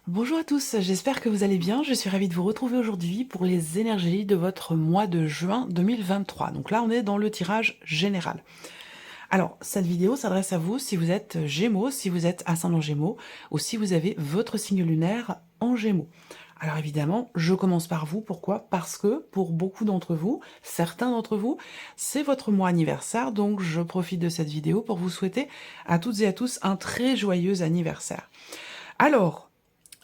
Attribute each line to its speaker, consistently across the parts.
Speaker 1: Bonjour à tous, j'espère que vous allez bien. Je suis ravie de vous retrouver aujourd'hui pour les énergies de votre mois de juin 2023. Donc là, on est dans le tirage général. Alors, cette vidéo s'adresse à vous si vous êtes Gémeaux, si vous êtes ascendant Gémeaux, ou si vous avez votre signe lunaire en Gémeaux. Alors évidemment, je commence par vous. Pourquoi? Parce que pour beaucoup d'entre vous, certains d'entre vous, c'est votre mois anniversaire. Donc je profite de cette vidéo pour vous souhaiter à toutes et à tous un très joyeux anniversaire. Alors,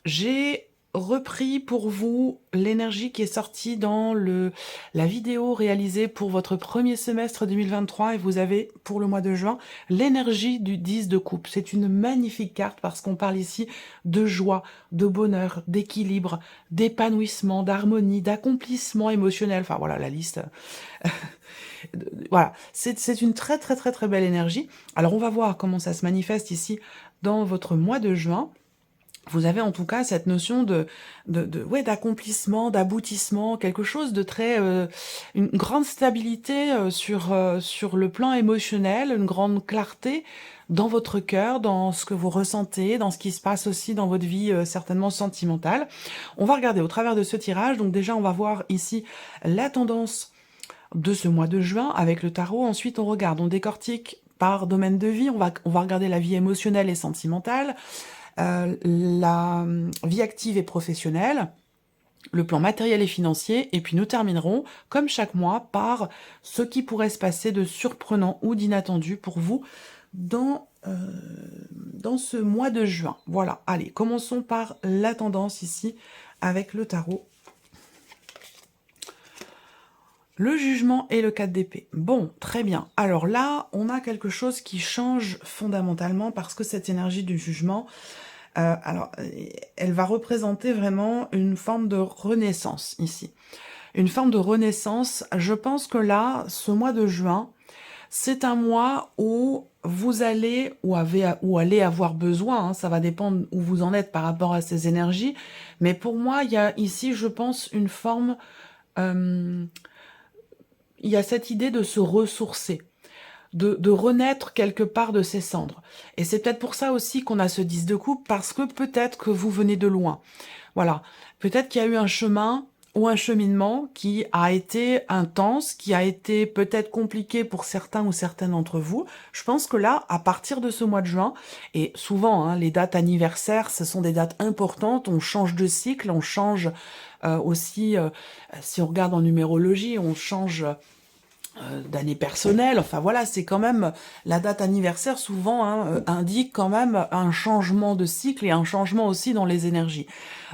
Speaker 1: j'ai repris pour vous l'énergie qui est sortie dans la vidéo réalisée pour votre premier semestre 2023 et vous avez pour le mois de juin l'énergie du 10 de coupe. C'est une magnifique carte parce qu'on parle ici de joie, de bonheur, d'équilibre, d'épanouissement, d'harmonie, d'accomplissement émotionnel. Enfin voilà, la liste. Voilà, c'est une très très très très belle énergie. Alors on va voir comment ça se manifeste ici dans votre mois de juin. Vous avez en tout cas cette notion ouais, d'accomplissement, d'aboutissement, quelque chose de très, une grande stabilité sur le plan émotionnel, une grande clarté dans votre cœur, dans ce que vous ressentez, dans ce qui se passe aussi dans votre vie certainement sentimentale. On va regarder au travers de ce tirage. Donc déjà, on va voir ici la tendance de ce mois de juin avec le tarot. Ensuite, on regarde, on décortique par domaine de vie. On va regarder la vie émotionnelle et sentimentale. La vie active et professionnelle, le plan matériel et financier, et puis nous terminerons, comme chaque mois, par ce qui pourrait se passer de surprenant ou d'inattendu pour vous dans ce mois de juin. Voilà, allez, commençons par la tendance ici avec le tarot. Le jugement et le 4 d'épée. Bon, très bien. Alors là, on a quelque chose qui change fondamentalement parce que cette énergie du jugement, elle va représenter vraiment une forme de renaissance ici. Une forme de renaissance. Je pense que là, ce mois de juin, c'est un mois où vous allez ou allez avoir besoin, hein, ça va dépendre où vous en êtes par rapport à ces énergies, mais pour moi, il y a ici, je pense, une forme... il y a cette idée de se ressourcer, de renaître quelque part de ses cendres. Et c'est peut-être pour ça aussi qu'on a ce 10 de coupe, parce que peut-être que vous venez de loin. Voilà, peut-être qu'il y a eu un chemin ou un cheminement qui a été intense, qui a été peut-être compliqué pour certains ou certaines d'entre vous. Je pense que là, à partir de ce mois de juin, et souvent, hein, les dates anniversaires, ce sont des dates importantes, on change de cycle, on change aussi, si on regarde en numérologie, on change d'année personnelle. Enfin voilà, c'est quand même la date anniversaire souvent indique quand même un changement de cycle et un changement aussi dans les énergies.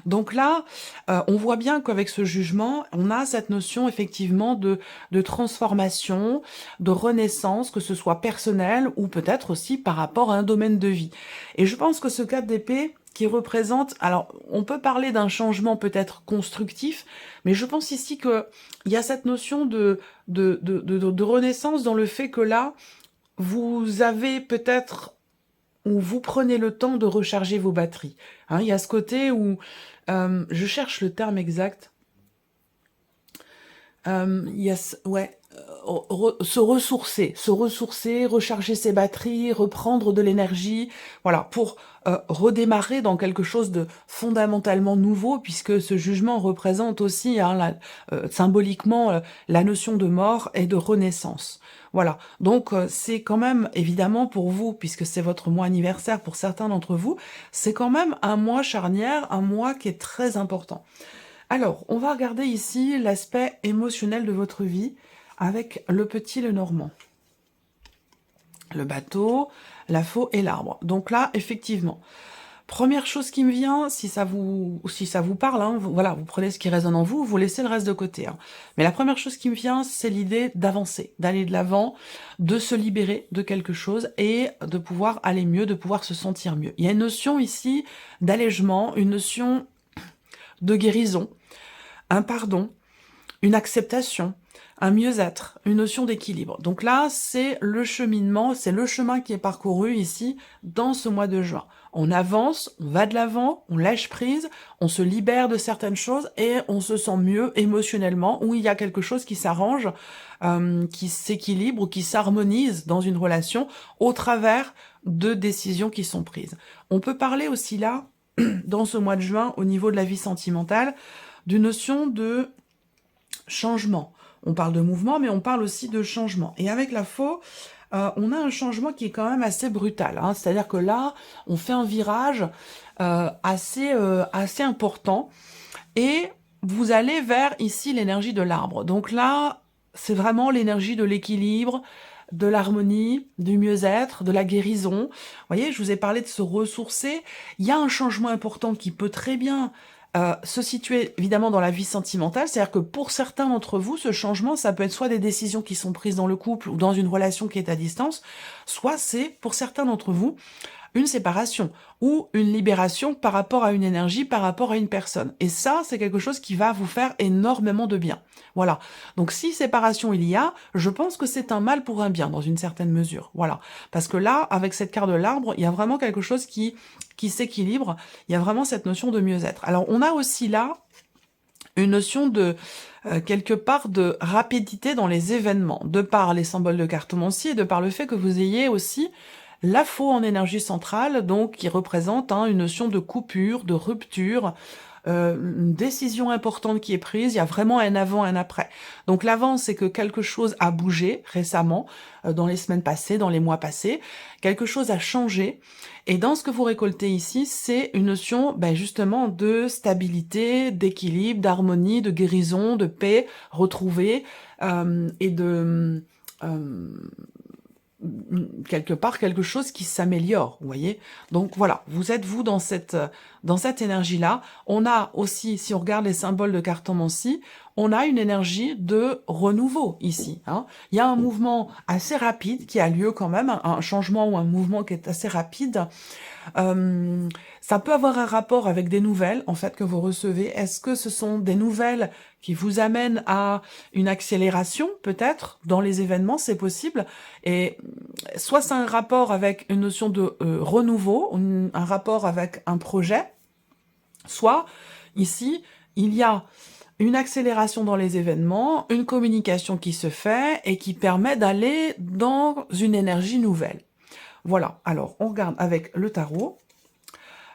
Speaker 1: Donc là, on voit bien qu'avec ce jugement, on a cette notion effectivement de transformation, de renaissance, que ce soit personnel ou peut-être aussi par rapport à un domaine de vie. Et je pense que ce 4 d'épée qui représente, alors on peut parler d'un changement peut-être constructif, mais je pense ici que il y a cette notion de renaissance dans le fait que là, vous avez peut-être, ou vous prenez le temps de recharger vos batteries. Hein, il y a ce côté où, je cherche le terme exact, ouais, se ressourcer, recharger ses batteries, reprendre de l'énergie, voilà, pour redémarrer dans quelque chose de fondamentalement nouveau, puisque ce jugement représente aussi, hein, symboliquement, la notion de mort et de renaissance. Voilà, donc c'est quand même, évidemment pour vous, puisque c'est votre mois anniversaire pour certains d'entre vous, c'est quand même un mois charnière, un mois qui est très important. Alors, on va regarder ici l'aspect émotionnel de votre vie avec le petit Lenormand. Le bateau, la faux et l'arbre. Donc là, effectivement, première chose qui me vient, si ça vous parle, hein, voilà, vous prenez ce qui résonne en vous, vous laissez le reste de côté. Hein. Mais la première chose qui me vient, c'est l'idée d'avancer, d'aller de l'avant, de se libérer de quelque chose et de pouvoir aller mieux, de pouvoir se sentir mieux. Il y a une notion ici d'allègement, une notion de guérison, un pardon, une acceptation, un mieux-être, une notion d'équilibre. Donc là, c'est le cheminement, c'est le chemin qui est parcouru ici dans ce mois de juin. On avance, on va de l'avant, on lâche prise, on se libère de certaines choses et on se sent mieux émotionnellement, où il y a quelque chose qui s'arrange, qui s'équilibre ou qui s'harmonise dans une relation au travers de décisions qui sont prises. On peut parler aussi là dans ce mois de juin au niveau de la vie sentimentale, d'une notion de changement. On parle de mouvement, mais on parle aussi de changement. Et avec la faux, on a un changement qui est quand même assez brutal. Hein. C'est-à-dire que là, on fait un virage assez important. Et vous allez vers, ici, l'énergie de l'arbre. Donc là, c'est vraiment l'énergie de l'équilibre, de l'harmonie, du mieux-être, de la guérison. Vous voyez, je vous ai parlé de se ressourcer. Il y a un changement important qui peut très bien se situer évidemment dans la vie sentimentale, c'est-à-dire que pour certains d'entre vous, ce changement, ça peut être soit des décisions qui sont prises dans le couple ou dans une relation qui est à distance, soit c'est, pour certains d'entre vous, une séparation ou une libération par rapport à une énergie, par rapport à une personne. Et ça, c'est quelque chose qui va vous faire énormément de bien. Voilà. Donc si séparation il y a, je pense que c'est un mal pour un bien dans une certaine mesure. Voilà. Parce que là, avec cette carte de l'arbre, il y a vraiment quelque chose qui s'équilibre. Il y a vraiment cette notion de mieux-être. Alors on a aussi là une notion de quelque part de rapidité dans les événements, de par les symboles de cartomancie et de par le fait que vous ayez aussi la faux en énergie centrale, donc qui représente une notion de coupure, de rupture, une décision importante qui est prise, il y a vraiment un avant, un après. Donc l'avant, c'est que quelque chose a bougé récemment, dans les semaines passées, dans les mois passés, quelque chose a changé, et dans ce que vous récoltez ici, c'est une notion justement de stabilité, d'équilibre, d'harmonie, de guérison, de paix retrouvée, et de... quelque part quelque chose qui s'améliore, vous voyez. Donc voilà, vous êtes vous dans cette énergie-là. On a aussi, si on regarde les symboles de cartomancie, on a une énergie de renouveau ici. Hein. Il y a un mouvement assez rapide qui a lieu quand même, un changement ou un mouvement qui est assez rapide. Ça peut avoir un rapport avec des nouvelles, en fait, que vous recevez. Est-ce que ce sont des nouvelles qui vous amènent à une accélération, peut-être, dans les événements, c'est possible. Et soit c'est un rapport avec une notion de renouveau, un rapport avec un projet, soit, ici, il y a une accélération dans les événements, une communication qui se fait et qui permet d'aller dans une énergie nouvelle. Voilà, alors on regarde avec le tarot,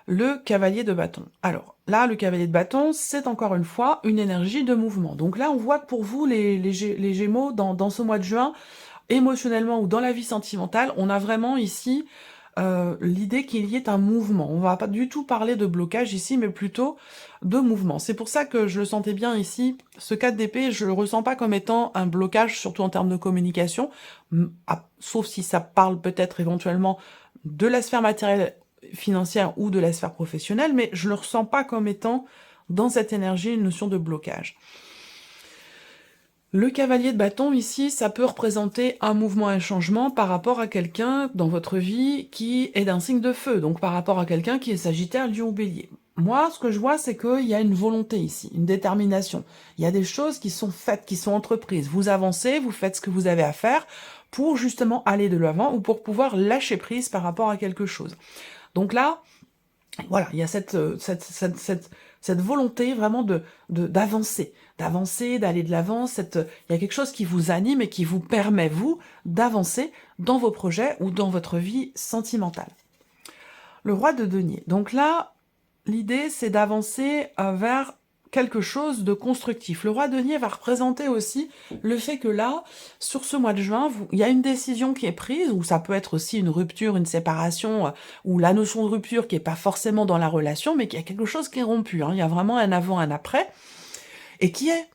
Speaker 1: le cavalier de bâton. Alors là, le cavalier de bâton, c'est encore une fois une énergie de mouvement. Donc là, on voit que pour vous, les Gémeaux, dans ce mois de juin, émotionnellement ou dans la vie sentimentale, on a vraiment ici l'idée qu'il y ait un mouvement. On va pas du tout parler de blocage ici, mais plutôt de mouvement. C'est pour ça que je le sentais bien ici. Ce 4 d'épée, je le ressens pas comme étant un blocage, surtout en termes de communication, sauf si ça parle peut-être éventuellement de la sphère matérielle, financière ou de la sphère professionnelle, mais je le ressens pas comme étant dans cette énergie une notion de blocage. Le cavalier de bâton, ici, ça peut représenter un mouvement, un changement par rapport à quelqu'un dans votre vie qui est d'un signe de feu, donc par rapport à quelqu'un qui est Sagittaire, Lion ou Bélier. Moi, ce que je vois, c'est qu'il y a une volonté ici, une détermination. Il y a des choses qui sont faites, qui sont entreprises. Vous avancez, vous faites ce que vous avez à faire pour justement aller de l'avant ou pour pouvoir lâcher prise par rapport à quelque chose. Donc là, voilà, il y a cette volonté vraiment d'avancer, d'aller de l'avant. Il y a quelque chose qui vous anime et qui vous permet, vous, d'avancer dans vos projets ou dans votre vie sentimentale. Le roi de denier. Donc là, l'idée, c'est d'avancer vers quelque chose de constructif. Le roi de denier va représenter aussi le fait que là, sur ce mois de juin, il y a une décision qui est prise, ou ça peut être aussi une rupture, une séparation, ou la notion de rupture qui n'est pas forcément dans la relation, mais qu'il y a quelque chose qui est rompu. Hein. Il y a vraiment un avant, un après, et qui est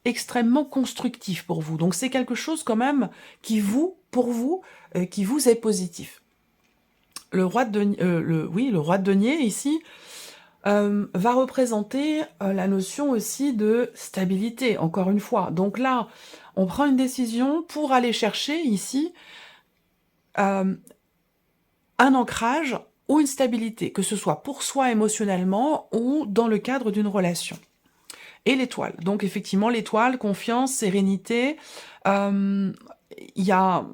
Speaker 1: extrêmement constructif pour vous. Donc c'est quelque chose quand même qui pour vous, qui vous est positif. Le roi de denier, le roi de denier ici, va représenter la notion aussi de stabilité, encore une fois. Donc là, on prend une décision pour aller chercher ici un ancrage ou une stabilité, que ce soit pour soi émotionnellement ou dans le cadre d'une relation. Et l'étoile. Donc effectivement, l'étoile, confiance, sérénité, il y a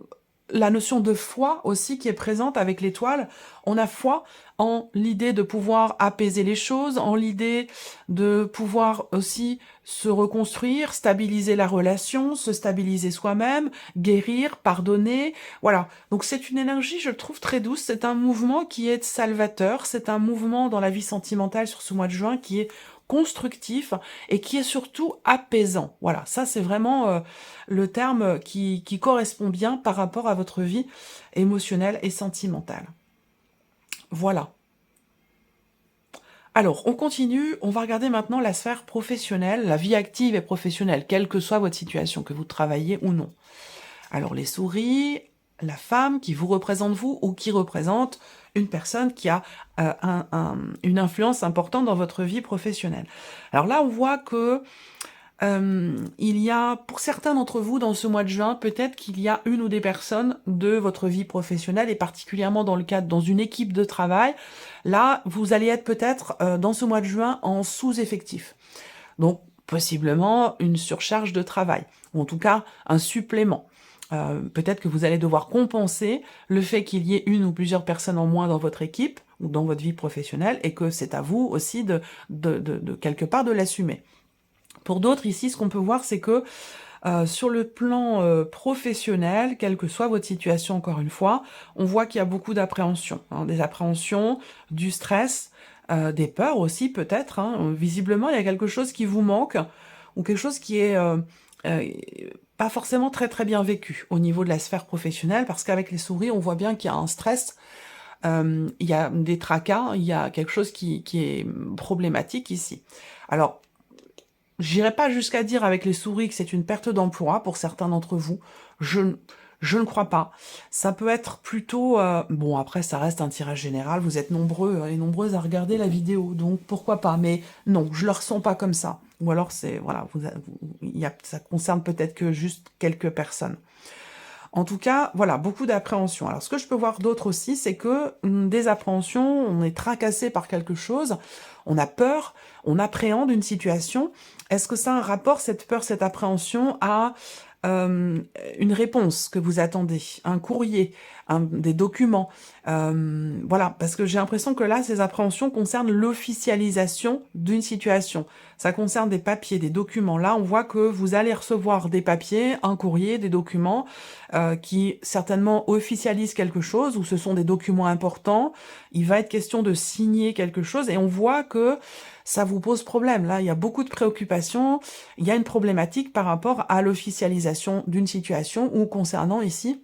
Speaker 1: la notion de foi aussi qui est présente avec l'étoile. On a foi en l'idée de pouvoir apaiser les choses, en l'idée de pouvoir aussi se reconstruire, stabiliser la relation, se stabiliser soi-même, guérir, pardonner, voilà. Donc c'est une énergie, je trouve, très douce, c'est un mouvement qui est salvateur, c'est un mouvement dans la vie sentimentale sur ce mois de juin qui est constructif et qui est surtout apaisant. Voilà, ça c'est vraiment le terme qui correspond bien par rapport à votre vie émotionnelle et sentimentale. Voilà. Alors, on continue, on va regarder maintenant la sphère professionnelle, la vie active et professionnelle, quelle que soit votre situation, que vous travaillez ou non. Alors, les souris, la femme qui vous représente vous ou qui représente une personne qui a une influence importante dans votre vie professionnelle. Alors là, on voit que il y a, pour certains d'entre vous, dans ce mois de juin, peut-être qu'il y a une ou des personnes de votre vie professionnelle, et particulièrement dans le cadre, dans une équipe de travail. Là, vous allez être peut-être, dans ce mois de juin, en sous-effectif. Donc, possiblement, une surcharge de travail, ou en tout cas, un supplément. Peut-être que vous allez devoir compenser le fait qu'il y ait une ou plusieurs personnes en moins dans votre équipe, ou dans votre vie professionnelle, et que c'est à vous aussi de quelque part de l'assumer. Pour d'autres, ici, ce qu'on peut voir, c'est que sur le plan professionnel, quelle que soit votre situation, encore une fois, on voit qu'il y a beaucoup d'appréhension, hein, des appréhensions, du stress, des peurs aussi peut-être. Hein. Visiblement, il y a quelque chose qui vous manque, ou quelque chose qui est pas forcément très très bien vécu au niveau de la sphère professionnelle, parce qu'avec les souris, on voit bien qu'il y a un stress, il y a des tracas, il y a quelque chose qui est problématique ici. Alors, j'irai pas jusqu'à dire avec les souris que c'est une perte d'emploi pour certains d'entre vous. Je ne crois pas. Ça peut être plutôt... bon, après, ça reste un tirage général. Vous êtes nombreux et nombreuses à regarder la vidéo, donc pourquoi pas. Mais non, je le ressens pas comme ça. Ou alors, c'est... Voilà, ça concerne peut-être que juste quelques personnes. En tout cas, voilà, beaucoup d'appréhension. Alors, ce que je peux voir d'autre aussi, c'est que des appréhensions, on est tracassé par quelque chose, on a peur, on appréhende une situation. Est-ce que ça a un rapport, cette peur, cette appréhension, à une réponse que vous attendez, un courrier, des documents, voilà, parce que j'ai l'impression que là, ces appréhensions concernent l'officialisation d'une situation. Ça concerne des papiers, des documents. Là, on voit que vous allez recevoir des papiers, un courrier, des documents qui certainement officialisent quelque chose, ou ce sont des documents importants. Il va être question de signer quelque chose, et on voit que ça vous pose problème. Là, il y a beaucoup de préoccupations, il y a une problématique par rapport à l'officialisation d'une situation ou concernant ici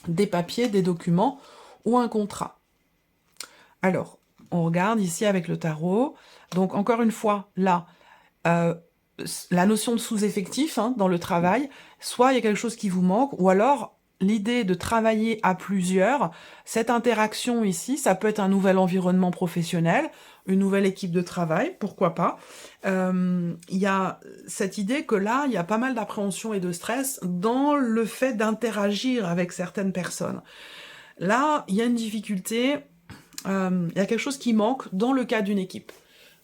Speaker 1: des papiers, des documents ou un contrat. Alors, on regarde ici avec le tarot. Donc, encore une fois, là, la notion de sous-effectif dans le travail, soit il y a quelque chose qui vous manque, ou alors l'idée de travailler à plusieurs, cette interaction ici, ça peut être un nouvel environnement professionnel, une nouvelle équipe de travail, pourquoi pas. Il y a cette idée que là, il y a pas mal d'appréhension et de stress dans le fait d'interagir avec certaines personnes. Là, il y a une difficulté, il y a quelque chose qui manque dans le cas d'une équipe.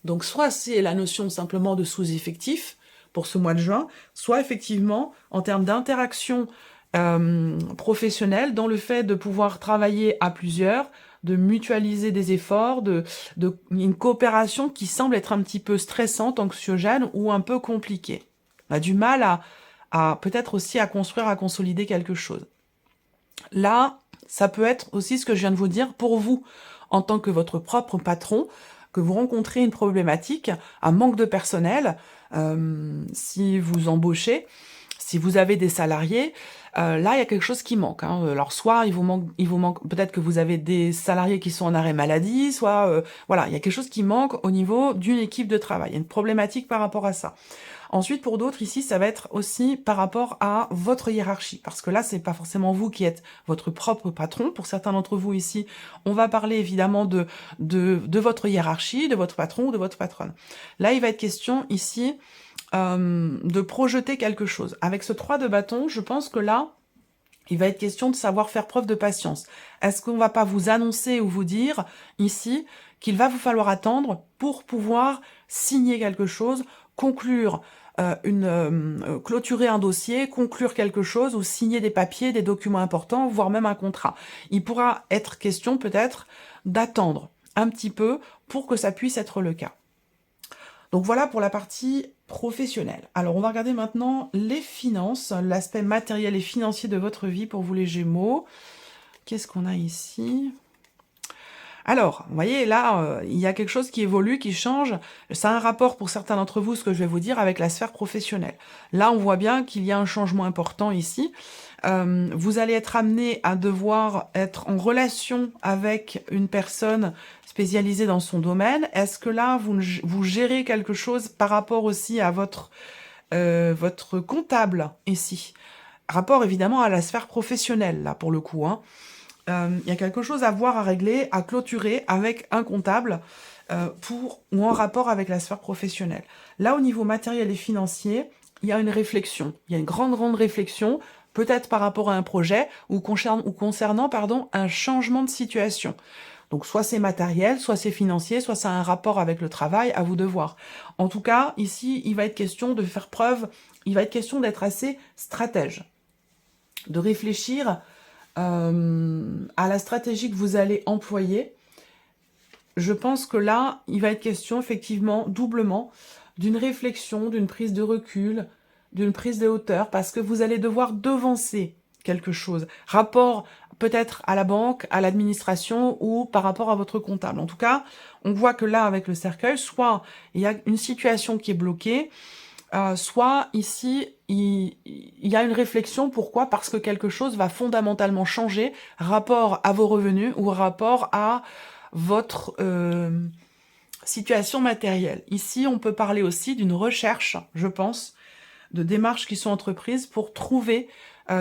Speaker 1: Donc soit c'est la notion simplement de sous-effectif pour ce mois de juin, soit effectivement en termes d'interaction professionnelle, dans le fait de pouvoir travailler à plusieurs, de mutualiser des efforts, une coopération qui semble être un petit peu stressante, anxiogène ou un peu compliquée. On a du mal à peut-être aussi à construire, à consolider quelque chose. Là, ça peut être aussi ce que je viens de vous dire pour vous, en tant que votre propre patron, que vous rencontrez une problématique, un manque de personnel, si vous embauchez, si vous avez des salariés, là, il y a quelque chose qui manque. Alors, soit il vous manque peut-être que vous avez des salariés qui sont en arrêt maladie, soit, voilà, il y a quelque chose qui manque au niveau d'une équipe de travail. Il y a une problématique par rapport à ça. Ensuite, pour d'autres, ici, ça va être aussi par rapport à votre hiérarchie. Parce que là, c'est pas forcément vous qui êtes votre propre patron. Pour certains d'entre vous ici, on va parler évidemment de votre hiérarchie, de votre patron ou de votre patronne. Là, il va être question ici de projeter quelque chose. Avec ce 3 de bâton, je pense que là, il va être question de savoir faire preuve de patience. Est-ce qu'on va pas vous annoncer ou vous dire ici qu'il va vous falloir attendre pour pouvoir signer quelque chose, conclure clôturer un dossier, conclure quelque chose ou signer des papiers, des documents importants, voire même un contrat. Il pourra être question peut-être d'attendre un petit peu pour que ça puisse être le cas. Donc voilà pour la partie professionnelle. Alors on va regarder maintenant les finances, l'aspect matériel et financier de votre vie pour vous les Gémeaux. Qu'est-ce qu'on a ici ? Alors, vous voyez, là, il y a quelque chose qui évolue, qui change. Ça a un rapport pour certains d'entre vous, ce que je vais vous dire, avec la sphère professionnelle. Là, on voit bien qu'il y a un changement important ici. Vous allez être amené à devoir être en relation avec une personne spécialisée dans son domaine. Est-ce que là, vous gérez quelque chose par rapport aussi à votre comptable ici? Rapport évidemment à la sphère professionnelle, là, pour le coup, hein. Il y a quelque chose à voir, à régler, à clôturer avec un comptable ou en rapport avec la sphère professionnelle. Là, au niveau matériel et financier, il y a une réflexion. Il y a une grande réflexion, peut-être par rapport à un projet ou concernant un changement de situation. Donc, soit c'est matériel, soit c'est financier, soit ça a un rapport avec le travail, à vous de voir. En tout cas, ici, il va être question de faire preuve, il va être question d'être assez stratège, de réfléchir à la stratégie que vous allez employer. Je pense que là, il va être question effectivement doublement d'une réflexion, d'une prise de recul, d'une prise de hauteur, parce que vous allez devoir devancer quelque chose. Rapport peut-être à la banque, à l'administration ou par rapport à votre comptable. En tout cas, on voit que là, avec le cercueil, soit il y a une situation qui est bloquée, soit ici, il y a une réflexion. Pourquoi? Parce que quelque chose va fondamentalement changer, rapport à vos revenus ou rapport à votre situation matérielle. Ici, on peut parler aussi d'une recherche, je pense, de démarches qui sont entreprises pour trouver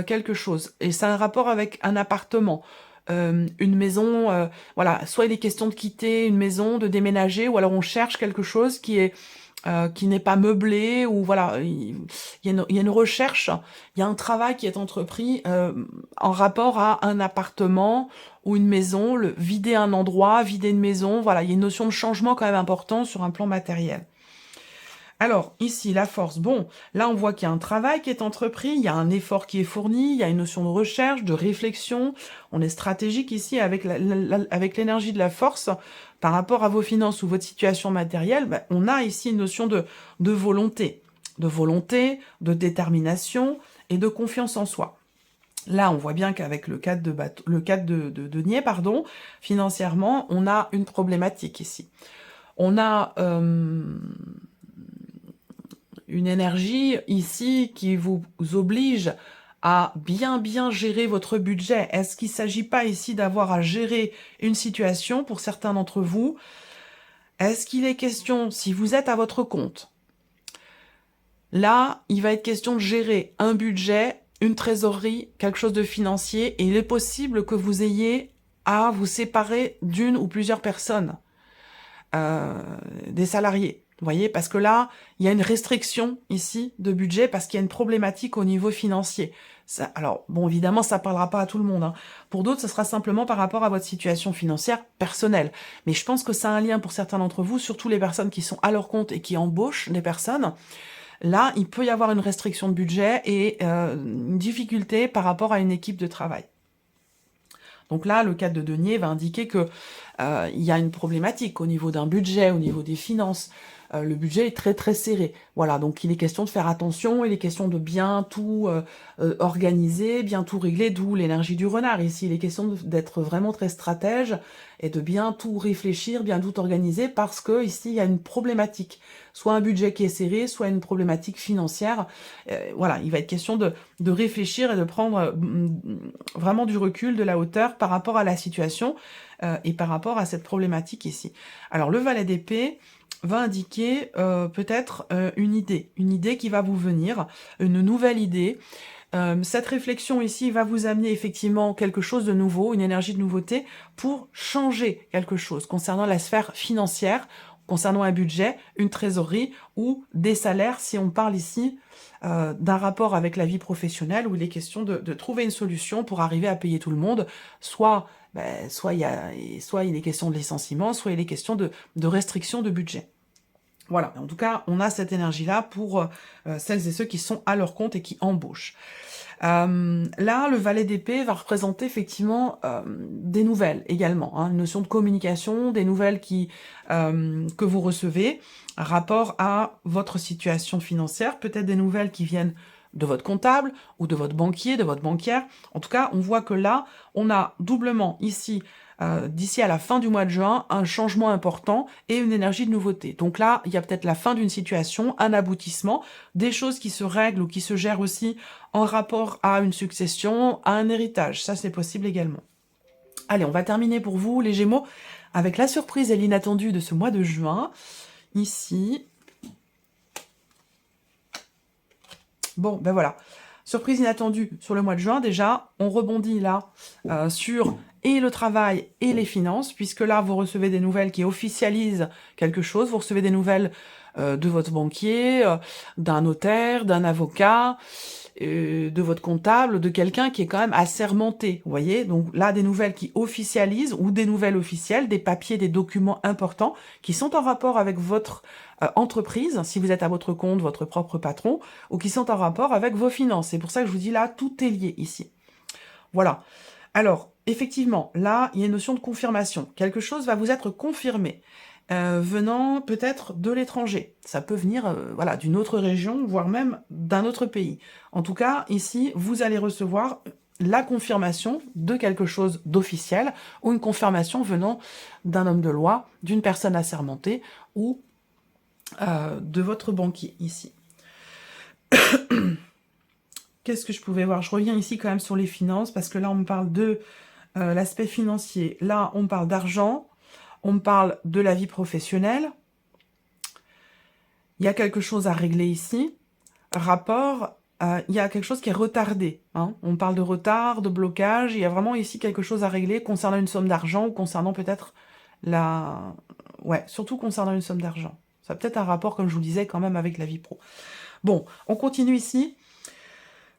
Speaker 1: quelque chose. Et c'est un rapport avec un appartement, une maison, voilà, soit il est question de quitter une maison, de déménager, ou alors on cherche quelque chose qui n'est pas meublé, ou voilà, il y a une recherche, il y a un travail qui est entrepris en rapport à un appartement ou une maison, vider un endroit, vider une maison, voilà, il y a une notion de changement quand même important sur un plan matériel. Alors, ici, la force, bon, là on voit qu'il y a un travail qui est entrepris, il y a un effort qui est fourni, il y a une notion de recherche, de réflexion, on est stratégique ici avec l'énergie de la force par rapport à vos finances ou votre situation matérielle. On a ici une notion de volonté, de détermination et de confiance en soi. Là, on voit bien qu'avec le 4 de denier, financièrement, on a une problématique ici. On a une énergie ici qui vous oblige à bien gérer votre budget. Est-ce qu'il ne s'agit pas ici d'avoir à gérer une situation pour certains d'entre vous? Est-ce qu'il est question, si vous êtes à votre compte, là, il va être question de gérer un budget, une trésorerie, quelque chose de financier, et il est possible que vous ayez à vous séparer d'une ou plusieurs personnes, des salariés. Vous voyez, parce que là, il y a une restriction ici de budget parce qu'il y a une problématique au niveau financier. Ça, alors, bon, évidemment, ça parlera pas à tout le monde, hein. Pour d'autres, ce sera simplement par rapport à votre situation financière personnelle. Mais je pense que ça a un lien pour certains d'entre vous, surtout les personnes qui sont à leur compte et qui embauchent des personnes. Là, il peut y avoir une restriction de budget et une difficulté par rapport à une équipe de travail. Donc là, le 4 de denier va indiquer que il y a une problématique au niveau d'un budget, au niveau des finances. Le budget est très serré. Voilà, donc il est question de faire attention, il est question de bien tout organiser, bien tout régler, d'où l'énergie du renard. Ici, il est question d'être vraiment très stratège et de bien tout réfléchir, bien tout organiser, parce que ici, il y a une problématique. Soit un budget qui est serré, soit une problématique financière. Voilà, il va être question de réfléchir et de prendre vraiment du recul, de la hauteur par rapport à la situation et par rapport à cette problématique ici. Alors, le valet d'épée va indiquer peut-être une idée qui va vous venir, une nouvelle idée. Cette réflexion ici va vous amener effectivement quelque chose de nouveau, une énergie de nouveauté pour changer quelque chose concernant la sphère financière, concernant un budget, une trésorerie ou des salaires, si on parle ici d'un rapport avec la vie professionnelle où il est question de trouver une solution pour arriver à payer tout le monde, soit il est question de licenciement, soit il est question de restriction de budget. Voilà, en tout cas, on a cette énergie-là pour celles et ceux qui sont à leur compte et qui embauchent. Là, le valet d'épée va représenter effectivement des nouvelles également, hein, une notion de communication, des nouvelles que vous recevez, rapport à votre situation financière, peut-être des nouvelles qui viennent de votre comptable ou de votre banquier, de votre banquière. En tout cas, on voit que là, on a doublement ici, d'ici à la fin du mois de juin, un changement important et une énergie de nouveauté. Donc là, il y a peut-être la fin d'une situation, un aboutissement, des choses qui se règlent ou qui se gèrent aussi en rapport à une succession, à un héritage. Ça, c'est possible également. Allez, on va terminer pour vous, les Gémeaux, avec la surprise et l'inattendu de ce mois de juin. Ici. Bon, ben voilà. Surprise inattendue sur le mois de juin. Déjà, on rebondit là sur et le travail et les finances, puisque là, vous recevez des nouvelles qui officialisent quelque chose. Vous recevez des nouvelles de votre banquier, d'un notaire, d'un avocat, de votre comptable, de quelqu'un qui est quand même assermenté, vous voyez. Donc là, des nouvelles qui officialisent, ou des nouvelles officielles, des papiers, des documents importants, qui sont en rapport avec votre entreprise, si vous êtes à votre compte, votre propre patron, ou qui sont en rapport avec vos finances. C'est pour ça que je vous dis là, tout est lié ici. Voilà. Alors, effectivement, là, il y a une notion de confirmation. Quelque chose va vous être confirmé, venant peut-être de l'étranger. Ça peut venir voilà, d'une autre région, voire même d'un autre pays. En tout cas, ici, vous allez recevoir la confirmation de quelque chose d'officiel, ou une confirmation venant d'un homme de loi, d'une personne assermentée, ou de votre banquier, ici. Qu'est-ce que je pouvais voir? Je reviens ici quand même sur les finances, parce que là, on me parle de l'aspect financier. Là, on parle d'argent, on me parle de la vie professionnelle. Il y a quelque chose à régler ici. Rapport, il y a quelque chose qui est retardé. Hein. On parle de retard, de blocage. Il y a vraiment ici quelque chose à régler concernant une somme d'argent ou concernant peut-être la... Ouais, surtout concernant une somme d'argent. Ça a peut-être un rapport, comme je vous disais, quand même avec la vie pro. Bon, on continue ici.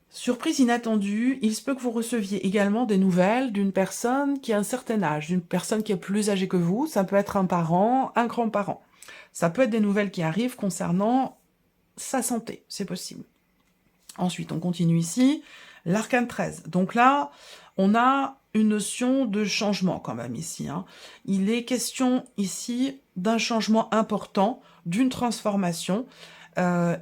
Speaker 1: Surprise inattendue, il se peut que vous receviez également des nouvelles d'une personne qui a un certain âge, d'une personne qui est plus âgée que vous. Ça peut être un parent, un grand-parent. Ça peut être des nouvelles qui arrivent concernant sa santé, c'est possible. Ensuite, on continue ici. L'arcane 13. Donc là, on a une notion de changement quand même ici. Hein. Il est question ici d'un changement important, d'une transformation,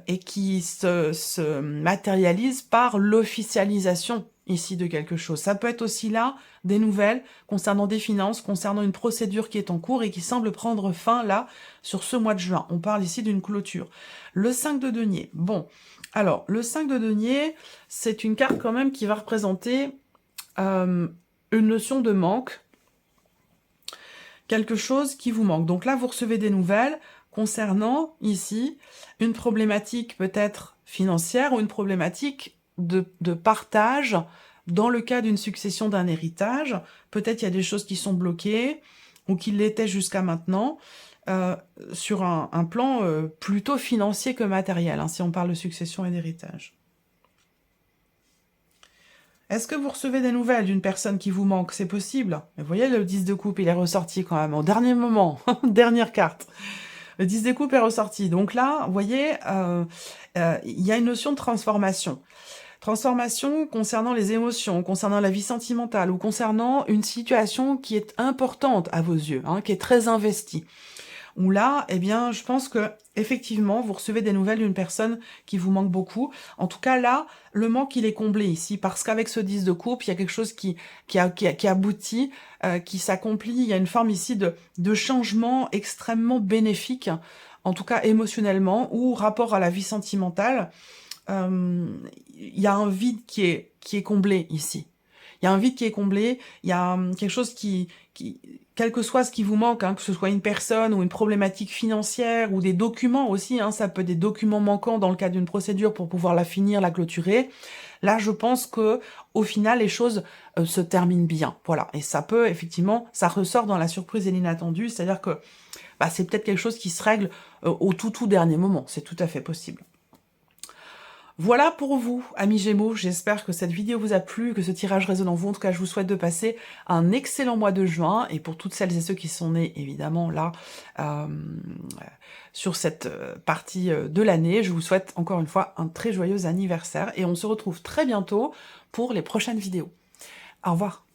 Speaker 1: et qui se matérialise par l'officialisation ici de quelque chose. Ça peut être aussi là des nouvelles concernant des finances, concernant une procédure qui est en cours et qui semble prendre fin là sur ce mois de juin. On parle ici d'une clôture. Le 5 de denier. Bon, alors le 5 de denier, c'est une carte quand même qui va représenter une notion de manque, quelque chose qui vous manque. Donc là, vous recevez des nouvelles concernant, ici, une problématique peut-être financière ou une problématique de partage dans le cas d'une succession d'un héritage. Peut-être il y a des choses qui sont bloquées ou qui l'étaient jusqu'à maintenant sur un plan plutôt financier que matériel, hein, si on parle de succession et d'héritage. Est-ce que vous recevez des nouvelles d'une personne qui vous manque? C'est possible. Mais vous voyez, le 10 de coupe, il est ressorti quand même au dernier moment. Dernière carte. Le 10 de coupe est ressorti. Donc là, vous voyez, il y a une notion de transformation. Transformation concernant les émotions, concernant la vie sentimentale ou concernant une situation qui est importante à vos yeux, hein, qui est très investie. Où là, eh bien, je pense que effectivement, vous recevez des nouvelles d'une personne qui vous manque beaucoup. En tout cas, là, le manque, il est comblé ici, parce qu'avec ce 10 de coupe, il y a quelque chose qui aboutit, qui s'accomplit. Il y a une forme ici de changement extrêmement bénéfique, en tout cas émotionnellement, ou rapport à la vie sentimentale. Il y a un vide qui est comblé ici. Il y a un vide qui est comblé, il y a quelque chose qui quel que soit ce qui vous manque, hein, que ce soit une personne ou une problématique financière ou des documents aussi, hein, ça peut être des documents manquants dans le cadre d'une procédure pour pouvoir la finir, la clôturer. Là, je pense que au final, les choses se terminent bien. Voilà, et ça peut effectivement, ça ressort dans la surprise et l'inattendu, c'est-à-dire que bah, c'est peut-être quelque chose qui se règle au tout dernier moment. C'est tout à fait possible. Voilà pour vous, amis Gémeaux. J'espère que cette vidéo vous a plu, que ce tirage résonne en vous. En tout cas, je vous souhaite de passer un excellent mois de juin. Et pour toutes celles et ceux qui sont nés, évidemment, là, euh, sur cette partie de l'année, je vous souhaite encore une fois un très joyeux anniversaire. Et on se retrouve très bientôt pour les prochaines vidéos. Au revoir.